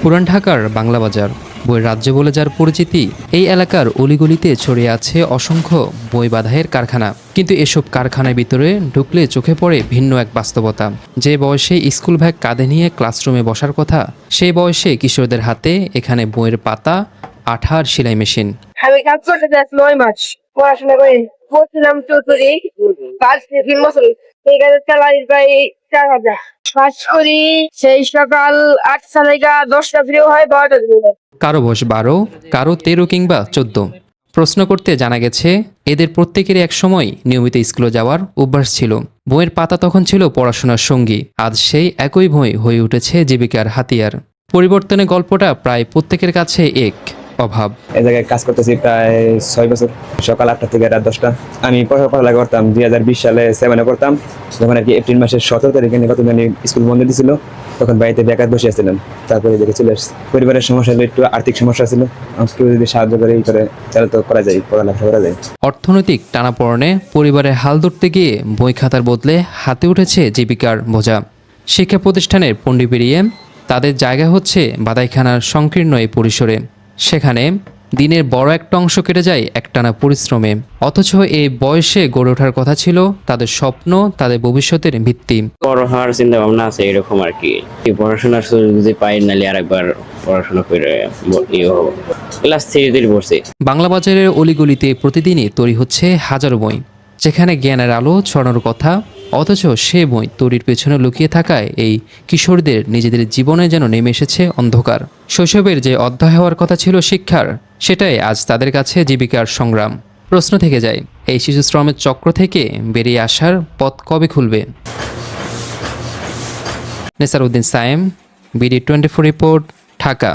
পুরান ঢাকার বাংলা বাজার, বইয়ের রাজ্য বলে যার পরিচিতি, এই এলাকার অলিগলিতে ছড়িয়ে আছে অসংখ্য বই বাঁধাইয়ের কারখানা। কিন্তু এসব কারখানার ভিতরে ঢুকলে চোখে পড়ে ভিন্ন এক বাস্তবতা। যে বয়সে স্কুল ব্যাগ কাঁধে নিয়ে ক্লাসরুমে বসার কথা, সেই বয়সে কিশোরদের হাতে এখানে বইয়ের পাতা, আঠার সেলাই মেশিন। আমি কাজ করতে যাচ্ছি 9 মাস পড়াশোনা করে পড়ছিলাম চতুরি কাজ 3 বছর এই কাজের স্যালারি প্রায় 4,000 কাজ করি সেই সকাল 8টা থেকে 10টা ফ্রি হয় 12টা ফ্রি। কারো বয়স 12, কারো 13 কিংবা 14। প্রশ্ন করতে জানা গেছে এদের প্রত্যেকেরই একসময় নিয়মিত স্কুলে যাওয়ার অভ্যাস ছিল। বইয়ের পাতা তখন ছিল পড়াশোনার সঙ্গী, আজ সেই একই বই হয়ে উঠেছে জীবিকার হাতিয়ার। পরিবর্তনের গল্পটা প্রায় প্রত্যেকের কাছে এক অভাব। এই জায়গায় কাজ করতেছি প্রায় 6 বছর, সকাল 8টা থেকে রাত 10টা। আমি পড়ালেখা করতাম 2020 সালে 7-এ পড়তাম, যখন আর কি এপ্রিল মাসের 17 তারিখে কতদিন স্কুল বন্ধ দিয়েছিল, তখন বাড়িতে বেকার বসে আসছিলাম। তারপরে দেখে চলে আসছি। পরিবারের সমস্যা হলো, একটু আর্থিক সমস্যা ছিল, একটু যদি সাহায্য করে এই করে চালিত করা যায়, পড়ালেখা করা যায়। অর্থনৈতিক টানাপোড়েনে পরিবারের হাল ধরতে গিয়ে বই খাতার বদলে হাতে উঠেছে জীবিকার বোঝা। শিক্ষা প্রতিষ্ঠানের পণ্ডি পেরিয়ে তাদের জায়গা হচ্ছে বাদাইখানার সংকীর্ণ এই পরিসরে। সেখানে দিনের বড় একটা অংশ কেটে যায় একটানা পরিশ্রমে। অথচ এই বয়সে গড়ে ওঠার কথা ছিল তাদের স্বপ্ন, তাদের ভবিষ্যতের ভিত্তি। বড় হওয়ার চিন্তা ভাবনা আছে এরকম আর কি। পড়াশোনার সুযোগ যদি পাই, নাহলে আরেকবার পড়াশোনা করে ক্লাস 3 পড়ছি। বাংলা বাজারের অলিগলিতে প্রতিদিনই তৈরি হচ্ছে হাজারো বই, যেখানে জ্ঞানের আলো ছড়ানোর কথা। অথচ সে বই তৈরির পেছনে লুকিয়ে থাকায় এই কিশোরদের নিজেদের জীবনে যেন নেমে এসেছে অন্ধকার। শৈশবের যে অধ্যায় হওয়ার কথা ছিল শিক্ষার, সেটাই আজ তাদের কাছে জীবিকার সংগ্রাম। প্রশ্ন থেকে যায়, এই শিশু শ্রমের চক্র থেকে বেরিয়ে আসার পথ কবে খুলবে? Nesar Uddin Sayem, BD24 report, Dhaka.